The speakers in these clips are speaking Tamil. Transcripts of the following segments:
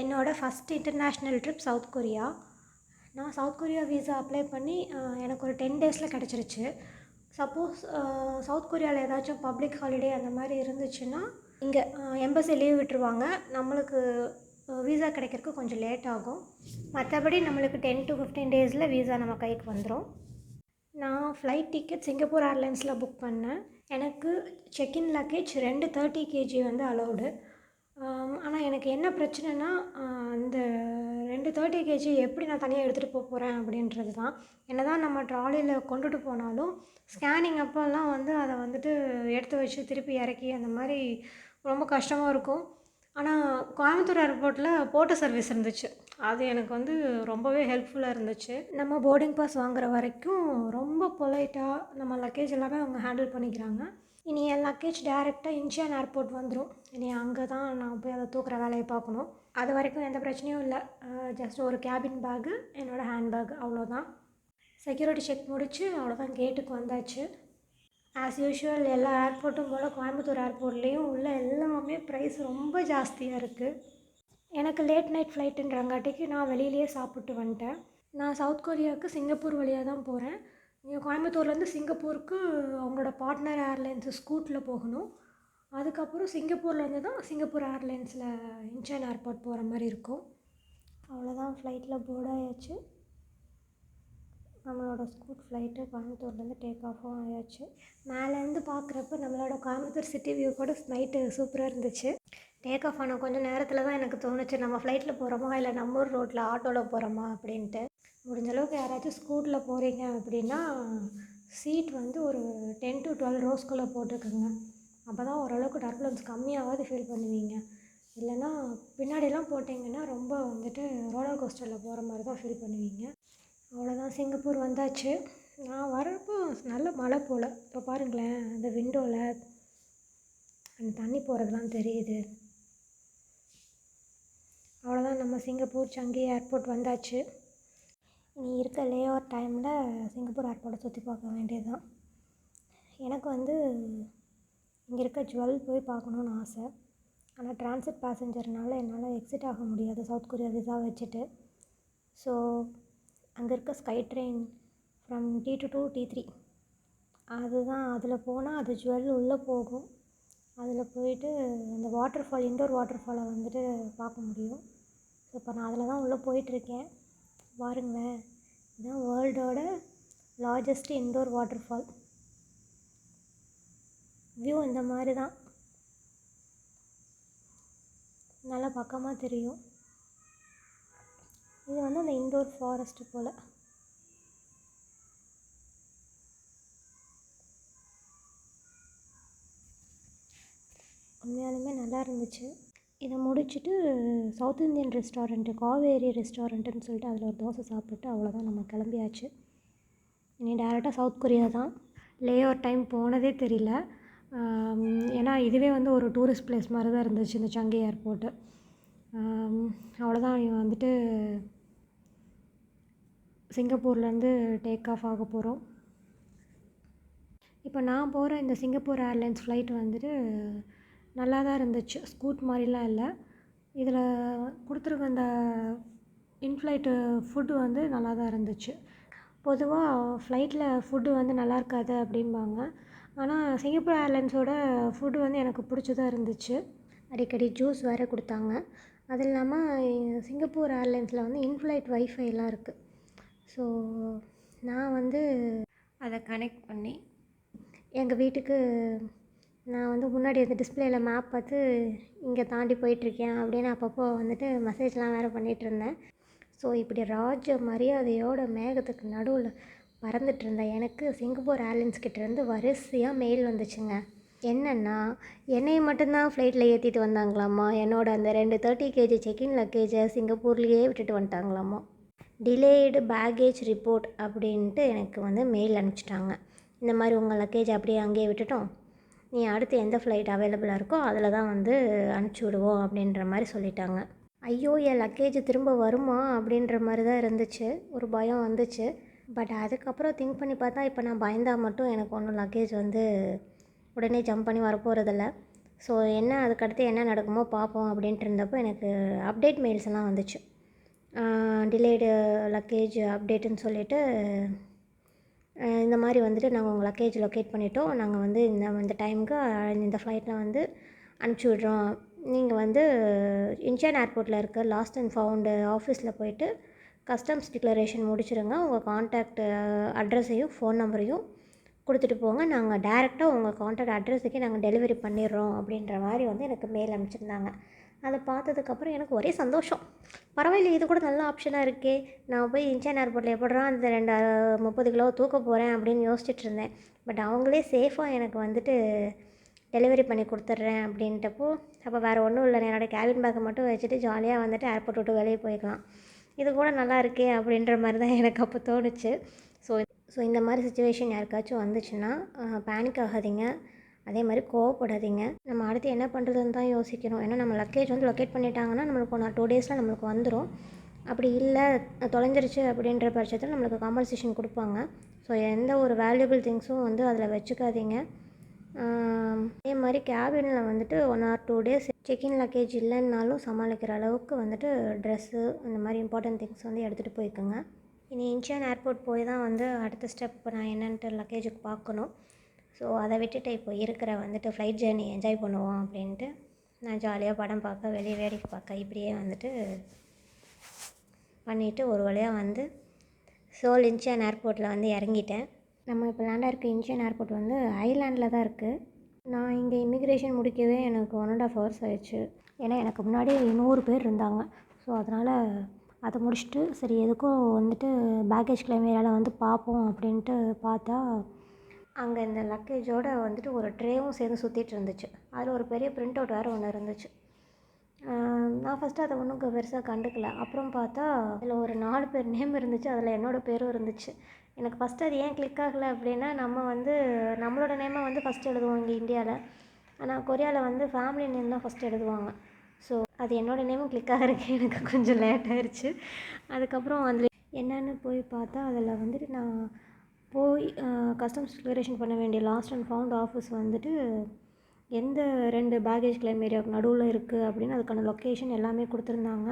என்னோடய first international trip south Korea. நான் சவுத் கொரியா விசா அப்ளை பண்ணி எனக்கு ஒரு 10 டேஸில் கிடச்சிருச்சு. சப்போஸ் சவுத் கொரியாவில் ஏதாச்சும் பப்ளிக் ஹாலிடே அந்த மாதிரி இருந்துச்சுன்னா இங்கே எம்பசி லீவ் விட்டுருவாங்க. நம்மளுக்கு விசா கிடைக்கிறதுக்கு கொஞ்சம் லேட் ஆகும். மற்றபடி நம்மளுக்கு 10 to 15 டேஸில் விசா நம்ம கைக்கு வந்துடும். நான் ஃப்ளைட் டிக்கெட் சிங்கப்பூர் ஏர்லைன்ஸில் புக் பண்ணேன். எனக்கு செக்இன் லக்கேஜ் 2 30 kg வந்து அலௌடு. ஆனால் எனக்கு என்ன பிரச்சனைனா அந்த 2 30 kg எப்படி நான் தனியாக எடுத்துகிட்டு போகிறேன் அப்படின்றது தான். என்ன தான் நம்ம ட்ராலியில் கொண்டுட்டு போனாலும் ஸ்கேனிங் அப்போல்லாம் வந்து அதை வந்துட்டு எடுத்து வச்சு திருப்பி இறக்கி அந்த மாதிரி ரொம்ப கஷ்டமாக இருக்கும். ஆனால் கோயம்புத்தூர் ஏர்போர்ட்டில் போர்ட்டு சர்வீஸ் இருந்துச்சு. அது எனக்கு வந்து ரொம்பவே ஹெல்ப்ஃபுல்லாக இருந்துச்சு. நம்ம போர்டிங் பாஸ் வாங்குற வரைக்கும் ரொம்ப பொலைட்டாக நம்ம லக்கேஜ் எல்லாமே அவங்க ஹேண்டில் பண்ணிக்கிறாங்க. இனி என் லக்கேஜ் டேரெக்டாக இன்ச்சியான் ஏர்போர்ட் வந்துடும். இனி அங்கே தான் நான் போய் அதை தூக்குற வேலையை பார்க்கணும். அது வரைக்கும் எந்த பிரச்சனையும் இல்லை. ஜஸ்ட் ஒரு கேபின் பேக்கு, என்னோடய ஹேண்ட்பேக், அவ்வளோதான். செக்யூரிட்டி செக் முடித்து அவ்வளோதான் கேட்டுக்கு வந்தாச்சு. ஆஸ் யூஷுவல் எல்லா ஏர்போர்ட்டும் போல் கோயம்புத்தூர் ஏர்போர்ட்லேயும் உள்ள எல்லாமே ப்ரைஸ் ரொம்ப ஜாஸ்தியாக இருக்குது. எனக்கு லேட் நைட் ஃப்ளைட்டுன்றங்காட்டிக்கு நான் வெளியிலேயே சாப்பிட்டு வந்துட்டேன். நான் சவுத் கொரியாவுக்கு சிங்கப்பூர் வழியாக தான் போகிறேன். இங்கே கோயம்புத்தூர்லேருந்து சிங்கப்பூருக்கு அவங்களோட பார்ட்னர் ஏர்லைன்ஸு ஸ்கூட்டில் போகணும். அதுக்கப்புறம் சிங்கப்பூர்லேருந்து தான் சிங்கப்பூர் ஏர்லைன்ஸில் இன்ச்சியான் ஏர்போர்ட் போகிற மாதிரி இருக்கும். அவ்வளோதான், ஃப்ளைட்டில் போர்ட் ஆயாச்சு. நம்மளோட ஸ்கூட் ஃப்ளைட்டு கோயம்புத்தூர்லேருந்து டேக் ஆஃபும் ஆயாச்சு. மேலேருந்து பார்க்குறப்ப நம்மளோட கோயம்புத்தூர் சிட்டி வியூ கூட நைட்டு சூப்பராக இருந்துச்சு. டேக் ஆஃப் ஆன கொஞ்சம் நேரத்தில் தான் எனக்கு தோணுச்சு, நம்ம ஃப்ளைட்டில் போகிறோமா இல்லை நம்ம ஊர் ரோட்டில் ஆட்டோவில் போகிறோமா அப்படின்ட்டு. முடிஞ்சளவுக்கு யாராச்சும் ஸ்கூட்டில் போகிறீங்க அப்படின்னா சீட் வந்து ஒரு 10 to 12 ரோஸ்குள்ளே போட்டுக்கோங்க. அப்போ தான் ஓரளவுக்கு டர்புலன்ஸ் கம்மியாவது ஃபீல் பண்ணுவீங்க. இல்லைன்னா பின்னாடிலாம் போட்டிங்கன்னா ரொம்ப வந்துட்டு ரோலர் கோஸ்டரில் போகிற மாதிரி தான் ஃபீல் பண்ணுவீங்க. அவ்வளோதான், சிங்கப்பூர் வந்தாச்சு. நான் வரப்போ நல்ல மழை போல். இப்போ பாருங்களேன், அந்த விண்டோவில் அந்த தண்ணி போகிறதுலாம் தெரியுது. அவ்வளோதான், நம்ம சிங்கப்பூர் சங்கி ஏர்போர்ட் வந்தாச்சு. இனி இருக்க லே ஓவர் டைமில் சிங்கப்பூர் ஏர்போர்ட்டை சுற்றி பார்க்க வேண்டியது தான். எனக்கு வந்து இங்கே இருக்க ஜுவல் போய் பார்க்கணுன்னு ஆசை. ஆனால் டிரான்சிட் பேசஞ்சர்னால என்னால் எக்ஸிட் ஆக முடியாது சவுத் கொரியா விசா வச்சுட்டு. ஸோ அங்கே இருக்க sky train from T2 to T3 அதுதான். அதில் போனால் அது ஜுவல் உள்ளே போகும். அதில் போயிட்டு அந்த வாட்டர் ஃபால், இண்டோர் வாட்டர் ஃபாலை வந்துட்டு பார்க்க முடியும். ஸோ இப்போ நான் அதில் தான் உள்ளே போயிட்டுருக்கேன். பாருங்களேன், இதுதான் வேர்ல்டோட largest indoor waterfall. View இந்த மாதிரி தான், நல்லா பக்கமாக தெரியும். இது வந்து அந்த இண்டோர் ஃபாரஸ்ட்டு போல். உண்மையாலுமே நல்லா இருந்துச்சு. இதை முடிச்சுட்டு சவுத் இந்தியன் ரெஸ்டாரண்ட்டு, காவேரி ரெஸ்டாரண்ட்டுன்னு சொல்லிட்டு அதில் ஒரு தோசை சாப்பிட்டு அவ்வளோதான், நம்ம கிளம்பியாச்சு. இனி டேரெக்டாக சவுத் கொரியா தான். லே ஓவர் டைம் போனதே தெரியல. ஏன்னா இதுவே வந்து ஒரு டூரிஸ்ட் பிளேஸ் மாதிரி தான் இருந்துச்சு இந்த சங்கி ஏர்போர்ட்டு. அவ்வளோதான், வந்துட்டு சிங்கப்பூர்லேருந்து டேக் ஆஃப் ஆக போகிறோம். இப்போ நான் போகிற இந்த சிங்கப்பூர் ஏர்லைன்ஸ் ஃப்ளைட் வந்துட்டு நல்லா தான் இருந்துச்சு. ஸ்கூட் மாதிரிலாம் இல்லை. இதில் கொடுத்துருக்க அந்த இன்ஃப்ளைட்டு ஃபுட்டு வந்து நல்லா தான் இருந்துச்சு. பொதுவாக ஃப்ளைட்டில் ஃபுட்டு வந்து நல்லா இருக்காது அப்படிம்பாங்க. ஆனால் சிங்கப்பூர் ஏர்லைன்ஸோட ஃபுட்டு வந்து எனக்கு பிடிச்சதாக இருந்துச்சு. அடிக்கடி ஜூஸ் வேறு கொடுத்தாங்க. அது இல்லாமல் சிங்கப்பூர் ஏர்லைன்ஸில் வந்து இன்ஃப்ளைட் வைஃபைலாம் இருக்குது. ஸோ நான் வந்து அதை கனெக்ட் பண்ணி எங்கள் வீட்டுக்கு நான் வந்து முன்னாடி அந்த டிஸ்பிளேயில் மேப் பார்த்து இங்கே தாண்டி போயிட்டுருக்கேன் அப்படின்னு அப்பப்போ வந்துட்டு மெசேஜ்லாம் வேறு பண்ணிகிட்ருந்தேன். ஸோ இப்படி ராஜ மரியாதையோட மேகத்துக்கு நடுவில் பறந்துட்டு இருந்தேன். எனக்கு சிங்கப்பூர் ஏர்லைன்ஸ் கிட்டேருந்து வரிசையாக மெயில் வந்துச்சுங்க. என்னென்னா, என்னை மட்டும்தான் ஃப்ளைட்டில் ஏற்றிட்டு வந்தாங்களாம்மா, என்னோட அந்த 2 30 kg செக்இன் லக்கேஜை சிங்கப்பூர்லேயே விட்டுட்டு வந்துட்டாங்களாம்மா. டிலேடு பேகேஜ் ரிப்போர்ட் அப்படின்ட்டு எனக்கு வந்து மெயில் அனுப்பிச்சிட்டாங்க. இந்த மாதிரி உங்கள் லக்கேஜ் அப்படியே அங்கேயே விட்டுட்டோம், நீ அடுத்து எந்த ஃப்ளைட் அவைலபிளாக இருக்கோ அதில் தான் வந்து அனுப்பிச்சி விடுவோம் அப்படின்ற மாதிரி சொல்லிட்டாங்க. ஐயோ, என் லக்கேஜ் திரும்ப வருமா அப்படின்ற மாதிரி தான் இருந்துச்சு. ஒரு பயம் வந்துச்சு. பட் அதுக்கப்புறம் திங்க் பண்ணி பார்த்தா இப்போ நான் பயந்தால் மட்டும் எனக்கு ஒன்றும் லக்கேஜ் வந்து உடனே ஜம்ப் பண்ணி வரப்போகிறதில்ல. ஸோ அதுக்கடுத்து என்ன நடக்குமோ பார்ப்போம் அப்படின்ட்டு இருந்தப்போ எனக்கு அப்டேட் மெயில்ஸ் எல்லாம் வந்துச்சு. டிலேடு லக்கேஜ் அப்டேட்டுன்னு சொல்லிவிட்டு இந்த மாதிரி வந்துட்டு நாங்கள் உங்கள் லக்கேஜ் லொக்கேட் பண்ணிட்டோம், நாங்கள் வந்து இந்த டைமுக்கு இந்த ஃப்ளைட்டில் வந்து அனுப்பிச்சி விட்றோம். நீங்கள் வந்து இன்ச்சியான் ஏர்போர்ட்டில் இருக்க லாஸ்ட் அண்ட் ஃபவுண்டு ஆஃபீஸில் போயிட்டு கஸ்டம்ஸ் டிக்ளரேஷன் முடிச்சிடுங்க. உங்கள் கான்டாக்ட் அட்ரஸையும் ஃபோன் நம்பரையும் கொடுத்துட்டு போங்க, நாங்கள் டேரெக்டாக உங்கள் கான்டாக்ட் அட்ரஸுக்கே நாங்கள் டெலிவரி பண்ணிடுறோம் அப்படின்ற மாதிரி வந்து எனக்கு மெயில் அனுப்பிச்சிருந்தாங்க. அதை பார்த்ததுக்கப்புறம் எனக்கு ஒரே சந்தோஷம். பரவாயில்ல, இது கூட நல்ல ஆப்ஷனாக இருக்கே, நான் போய் இன்ச்சியான் ஏர்போர்ட்டில் எப்படிறா அந்த 30 கிலோ தூக்க போகிறேன் அப்படின்னு யோசிச்சுட்டு இருந்தேன். பட் அவங்களே சேஃபாக எனக்கு வந்துட்டு டெலிவரி பண்ணி கொடுத்துட்றேன் அப்படின்ட்டப்போ, அப்போ வேறு ஒன்றும் இல்லை, என்னோடய கேபின் பேக்கை மட்டும் வச்சுட்டு ஜாலியாக வந்துட்டு ஏர்போர்ட் விட்டு வெளியே போய்க்கலாம். இது கூட நல்லா இருக்கே அப்படின்ற மாதிரி தான் எனக்கு அப்போ தோணுச்சு. ஸோ இந்த மாதிரி சுச்சுவேஷன் யாருக்காச்சும் வந்துச்சுன்னா பேனிக் ஆகாதீங்க, அதே மாதிரி கோவப்படாதீங்க. நம்ம அடுத்து என்ன பண்ணுறதுன்னு தான் யோசிக்கணும். ஏன்னா நம்ம லக்கேஜ் வந்து லொக்கேட் பண்ணிட்டாங்கன்னா நம்மளுக்கு 2 டேஸில் நம்மளுக்கு வந்துடும். அப்படி இல்லை தொலைஞ்சிருச்சு அப்படின்ற பட்சத்தில் நம்மளுக்கு காம்பன்சேஷன் கொடுப்பாங்க. ஸோ எந்த ஒரு வேல்யூபிள் திங்ஸும் வந்து அதில் வச்சுக்காதீங்க. அதே மாதிரி கேபினில் வந்துட்டு 1 or 2 டேஸ் செக்இன் லக்கேஜ் இல்லைன்னாலும் சமாளிக்கிற அளவுக்கு வந்துட்டு ட்ரெஸ்ஸு இந்த மாதிரி இம்பார்ட்டன்ட் திங்ஸ் வந்து எடுத்துகிட்டு போய்க்குங்க. இனி இன்ச்சியான் ஏர்போர்ட் போய் தான் வந்து அடுத்த ஸ்டெப் நான் என்னன்ட்டு லக்கேஜுக்கு பார்க்கணும். ஸோ அதை விட்டுட்டு இப்போ இருக்கிற வந்துட்டு ஃப்ளைட் ஜேர்னி என்ஜாய் பண்ணுவோம் அப்படின்ட்டு நான் ஜாலியாக படம் பார்க்க, வெளியே வேடிக்கை பார்க்க இப்படியே வந்துட்டு பண்ணிவிட்டு ஒரு வழியாக வந்து சோல் இன்ச்சியான் ஏர்போர்ட்டில் வந்து இறங்கிட்டேன். நம்ம இப்போ லேண்டாக இருக்க இன்ச்சியான் ஏர்போர்ட் வந்து ஐலாண்டில் தான் இருக்குது. நான் இங்கே இமிக்ரேஷன் முடிக்கவே எனக்கு 1.5 hours ஆயிடுச்சு. ஏன்னா எனக்கு முன்னாடி 100 பேர் இருந்தாங்க. ஸோ அதனால் அதை முடிச்சுட்டு சரி எதுக்கும் வந்துட்டு பேக்கேஜ் கிளைம் ஏரியாவில் வந்து பார்ப்போம் அப்படின்ட்டு பார்த்தா அங்கே இந்த லக்கேஜோடு வந்துட்டு ஒரு ட்ரேவும் சேர்ந்து சுற்றிட்டு இருந்துச்சு. அதில் ஒரு பெரிய பிரிண்ட் அவுட் வேறு ஒன்று இருந்துச்சு. நான் ஃபஸ்ட்டு அதை ஒன்றும் பெருசாக கண்டுக்கல. அப்புறம் பார்த்தா அதில் ஒரு 4 பேர் நேம் இருந்துச்சு, அதில் என்னோடய பேரும் இருந்துச்சு. எனக்கு ஃபஸ்ட்டு அது ஏன் கிளிக் ஆகலை அப்படின்னா, நம்ம வந்து நம்மளோட நேமை வந்து ஃபஸ்ட்டு எழுதுவோம் இங்கே இந்தியாவில். ஆனால் கொரியாவில் வந்து ஃபேமிலி நேம் தான் ஃபஸ்ட்டு எழுதுவாங்க. ஸோ அது என்னோடய நேமும் கிளிக் ஆகிறதுக்கு எனக்கு கொஞ்சம் லேட் ஆகிடுச்சு. அதுக்கப்புறம் அதில் என்னென்னு போய் பார்த்தா அதில் வந்துட்டு நான் போய் கஸ்டம்ஸ் டிக்ளரேஷன் பண்ண வேண்டிய லாஸ்ட் அண்ட் ஃபவுண்ட் ஆஃபீஸ் வந்துட்டு எந்த 2 பேக்கேஜ் கிளைம் ஏரியாவுக்கு நடுவில் இருக்குது அப்படின்னு அதுக்கான லொக்கேஷன் எல்லாமே கொடுத்துருந்தாங்க.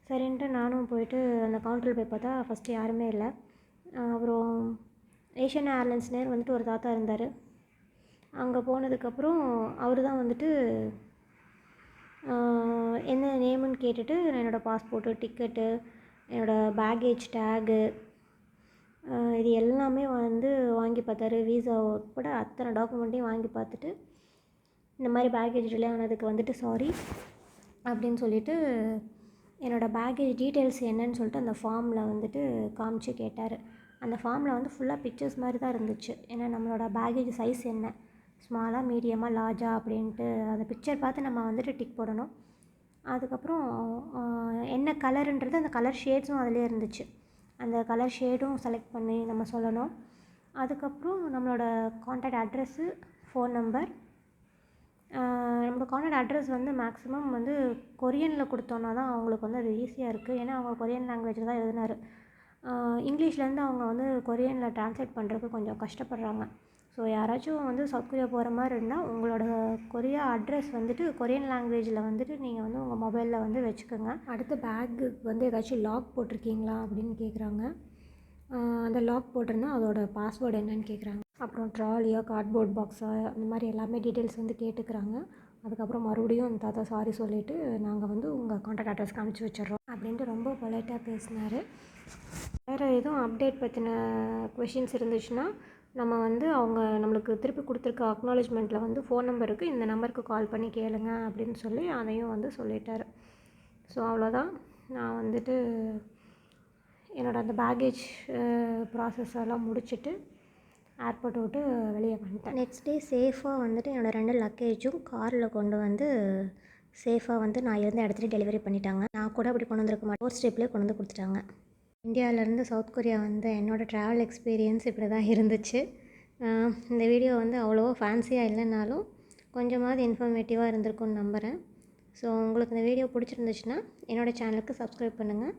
சரின்ட்டு நானும் போயிட்டு அந்த கவுண்டரில் போய் பார்த்தா ஃபஸ்ட்டு யாருமே இல்லை. அப்புறம் ஏஷியன் ஏர்லைன்ஸ் நேர் வந்துட்டு ஒரு தாத்தா இருந்தார். அங்கே போனதுக்கப்புறம் அவர் தான் வந்துட்டு என்ன நேமுன்னு கேட்டுட்டு என்னோடய பாஸ்போர்ட்டு, டிக்கெட்டு, என்னோடய பேக்கேஜ் டேகு இது எல்லாமே வந்து வாங்கி பார்த்தாரு. வீசா உட்பட அத்தனை டாக்குமெண்ட்டையும் வாங்கி பார்த்துட்டு இந்த மாதிரி பேக்கேஜ் டிலே ஆனதுக்கு வந்துட்டு சாரி அப்படின்னு சொல்லிவிட்டு என்னோடய பேக்கேஜ் டீட்டெயில்ஸ் என்னன்னு சொல்லிட்டு அந்த ஃபார்மில் வந்துட்டு காமிச்சு கேட்டார். அந்த ஃபார்மில் வந்து ஃபுல்லாக பிக்சர்ஸ் மாதிரி தான் இருந்துச்சு. ஏன்னா நம்மளோட பேக்கேஜ் சைஸ் என்ன, ஸ்மாலாக, மீடியமாக, லார்ஜா அப்படின்ட்டு அந்த பிக்சர் பார்த்து நம்ம வந்துட்டு டிக் போடணும். அதுக்கப்புறம் என்ன கலருன்றது அந்த கலர் ஷேட்ஸும் அதிலே இருந்துச்சு. அந்த கலர் ஷேடும் செலக்ட் பண்ணி நம்ம சொல்லணும். அதுக்கப்புறம் நம்மளோட கான்டாக்ட் அட்ரெஸ்ஸு, ஃபோன் நம்பர். நம்மளோட கான்டாக்ட் அட்ரஸ் வந்து மேக்ஸிமம் வந்து கொரியனில் கொடுத்தோன்னா தான் அவங்களுக்கு வந்து அது ஈஸியாக இருக்குது. ஏன்னா அவங்க கொரியன் லாங்குவேஜில் தான் எழுதினார். இங்கிலீஷ்லேருந்து அவங்க வந்து கொரியனில் ட்ரான்ஸ்லேட் பண்ணுறதுக்கு கொஞ்சம் கஷ்டப்படுறாங்க. ஸோ யாராச்சும் வந்து சவுத் கொரியா போகிற மாதிரி இருந்தால் உங்களோட கொரியா அட்ரஸ் வந்துட்டு கொரியன் லாங்குவேஜில் வந்துட்டு நீங்கள் வந்து உங்கள் மொபைலில் வந்து வச்சுக்கோங்க. அடுத்த பேக்குக்கு வந்து ஏதாச்சும் லாக் போட்டிருக்கீங்களா அப்படின்னு கேட்குறாங்க. அந்த லாக் போட்டிருந்தா அதோட பாஸ்வேர்டு என்னன்னு கேட்குறாங்க. அப்புறம் ட்ராலியா, கார்ட்போர்ட் பாக்ஸா அந்த மாதிரி எல்லாமே டீட்டெயில்ஸ் வந்து கேட்டுக்கிறாங்க. அதுக்கப்புறம் மறுபடியும் அந்த தாத்தா சாரி சொல்லிவிட்டு நாங்கள் வந்து உங்கள் கான்டாக்ட் அட்ரஸ்க்கு அனுப்பிச்சி வச்சிடுறோம் அப்படின்ட்டு ரொம்ப பொலைட்டாக பேசினார். வேறு எதுவும் அப்டேட் பற்றின கொஷின்ஸ் இருந்துச்சுன்னா நம்ம வந்து அவங்க நம்மளுக்கு திருப்பி கொடுத்துருக்க அக்னாலேஜ்மெண்ட்டில் வந்து ஃபோன் நம்பர் இருக்குது, இந்த நம்பருக்கு கால் பண்ணி கேளுங்க அப்படின்னு சொல்லி அதையும் வந்து சொல்லிட்டார். ஸோ அவ்வளோதான். நான் வந்துட்டு என்னோடய அந்த பேக்கேஜ் ப்ராசஸ் எல்லாம் முடிச்சுட்டு ஏர்போர்ட்டை விட்டு வெளியே வந்துட்டேன். நெக்ஸ்ட் டே சேஃபாக வந்துட்டு என்னோடய 2 லக்கேஜும் காரில் கொண்டு வந்து சேஃபாக வந்து நான் இருந்த இடத்துல டெலிவரி பண்ணிட்டாங்க. நான் கூட அப்படி கொண்டு வந்திருக்க மாட்டேன், 4 ஸ்டெப்லேயே கொண்டு வந்து கொடுத்துட்டாங்க. இந்தியாவிலேருந்து சவுத் கொரியா வந்து என்னோடய ட்ராவல் எக்ஸ்பீரியன்ஸ் இப்படி தான் இருந்துச்சு. இந்த வீடியோ வந்து அவ்வளோவா ஃபேன்சியாக இல்லைனாலும் கொஞ்சமாவது இன்ஃபர்மேட்டிவாக இருந்திருக்கும்னு நம்புகிறேன். ஸோ உங்களுக்கு இந்த வீடியோ பிடிச்சிருந்துச்சுன்னா என்னோடய சேனலுக்கு சப்ஸ்கிரைப் பண்ணுங்கள்.